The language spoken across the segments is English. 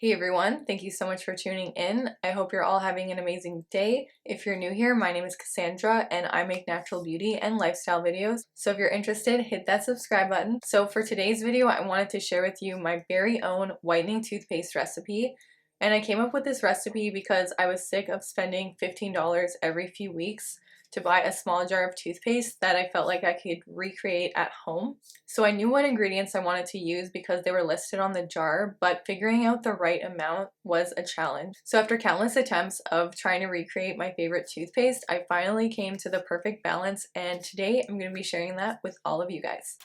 Hey everyone, thank you so much for tuning in. I hope you're all having an amazing day. If you're new here, my name is Cassandra and I make natural beauty and lifestyle videos. So if you're interested, hit that subscribe button. So for today's video, I wanted to share with you my very own whitening toothpaste recipe. And I came up with this recipe because I was sick of spending $15 every few weeks to buy a small jar of toothpaste that I felt like I could recreate at home. So I knew what ingredients I wanted to use because they were listed on the jar, but figuring out the right amount was a challenge. So after countless attempts of trying to recreate my favorite toothpaste, I finally came to the perfect balance, and today I'm going to be sharing that with all of you guys.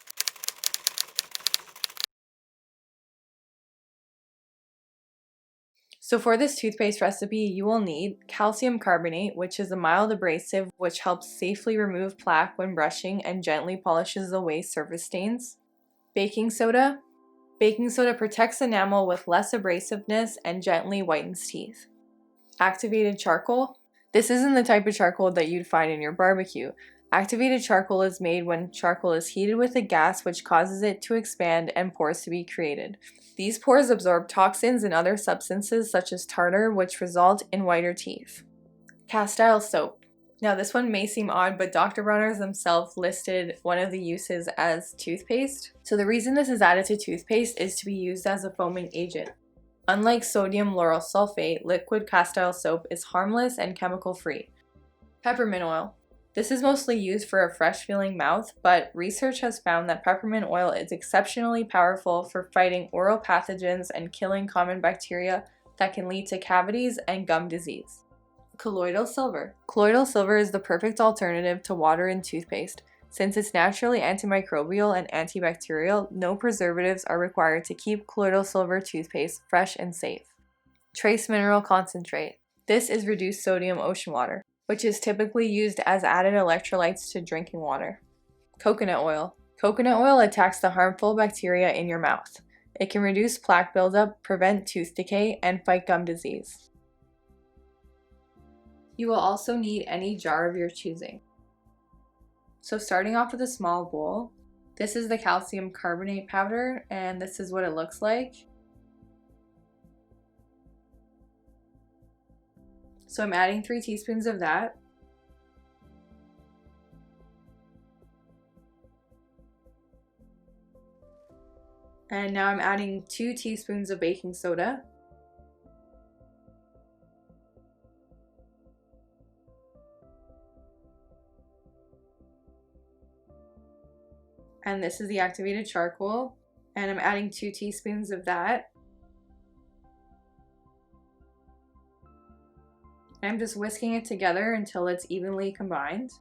So for this toothpaste recipe, you will need calcium carbonate, which is a mild abrasive which helps safely remove plaque when brushing and gently polishes away surface stains. Baking soda. Baking soda protects enamel with less abrasiveness and gently whitens teeth. Activated charcoal. This isn't the type of charcoal that you'd find in your barbecue. Activated charcoal is made when charcoal is heated with a gas which causes it to expand and pores to be created. These pores absorb toxins and other substances such as tartar, which result in whiter teeth. Castile soap. Now this one may seem odd, but Dr. Bronner's themselves listed one of the uses as toothpaste. So the reason this is added to toothpaste is to be used as a foaming agent. Unlike sodium lauryl sulfate, liquid castile soap is harmless and chemical free. Peppermint oil. This is mostly used for a fresh feeling mouth, but research has found that peppermint oil is exceptionally powerful for fighting oral pathogens and killing common bacteria that can lead to cavities and gum disease. Colloidal silver. Colloidal silver is the perfect alternative to water in toothpaste. Since it's naturally antimicrobial and antibacterial, no preservatives are required to keep colloidal silver toothpaste fresh and safe. Trace mineral concentrate. This is reduced sodium ocean water, which is typically used as added electrolytes to drinking water. Coconut oil. Coconut oil attacks the harmful bacteria in your mouth. It can reduce plaque buildup, prevent tooth decay, and fight gum disease. You will also need any jar of your choosing. So starting off with a small bowl, this is the calcium carbonate powder, and this is what it looks like. So I'm adding 3 teaspoons of that. And now I'm adding 2 teaspoons of baking soda. And this is the activated charcoal, and I'm adding 2 teaspoons of that. I'm just whisking it together until it's evenly combined.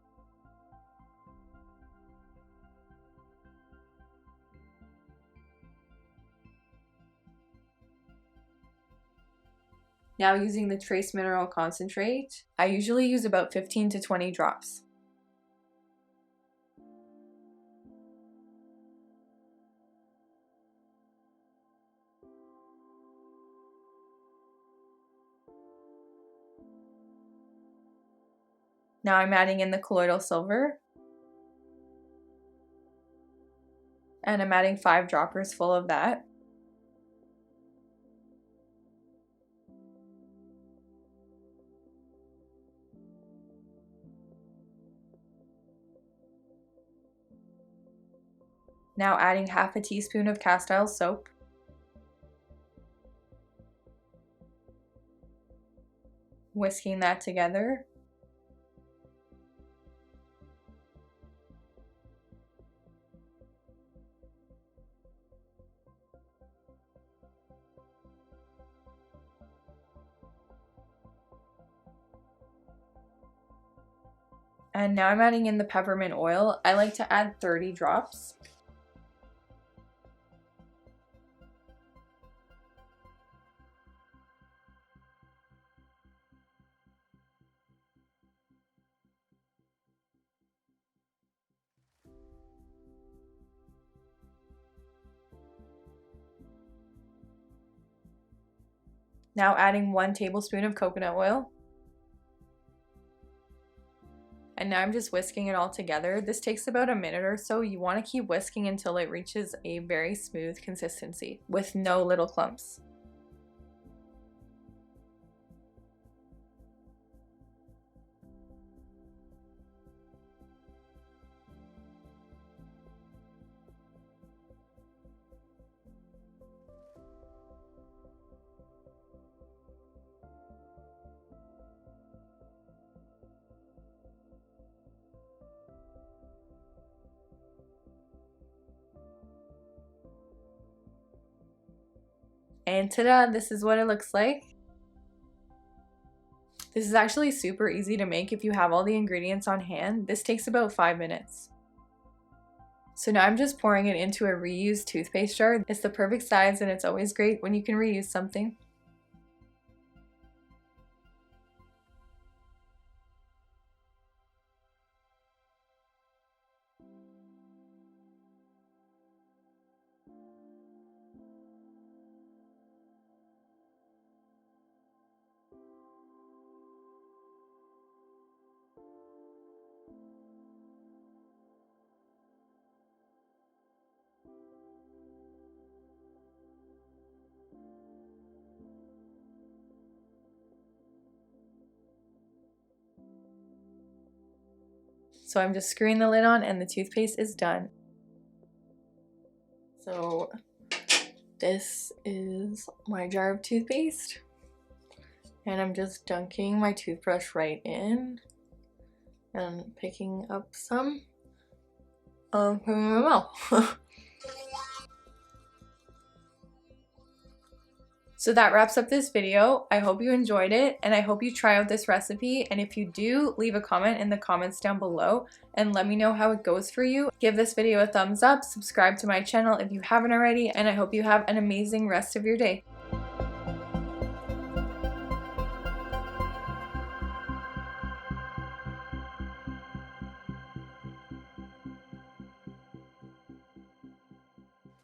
Now using the trace mineral concentrate, I usually use about 15 to 20 drops. Now I'm adding in the colloidal silver, and I'm adding 5 droppers full of that. Now adding half a teaspoon of castile soap. Whisking that together. And now I'm adding in the peppermint oil. I like to add 30 drops. Now adding 1 tablespoon of coconut oil. And now I'm just whisking it all together. This takes about a minute or so. You want to keep whisking until it reaches a very smooth consistency with no little clumps. And ta-da, this is what it looks like. This is actually super easy to make if you have all the ingredients on hand. This takes about 5 minutes. So now I'm just pouring it into a reused toothpaste jar. It's the perfect size and it's always great when you can reuse something. So I'm just screwing the lid on and the toothpaste is done. So this is my jar of toothpaste. And I'm just dunking my toothbrush right in and picking up some, putting in my mouth. So that wraps up this video. I hope you enjoyed it and I hope you try out this recipe, and if you do, leave a comment in the comments down below and let me know how it goes for you. Give this video a thumbs up, subscribe to my channel if you haven't already, and I hope you have an amazing rest of your day.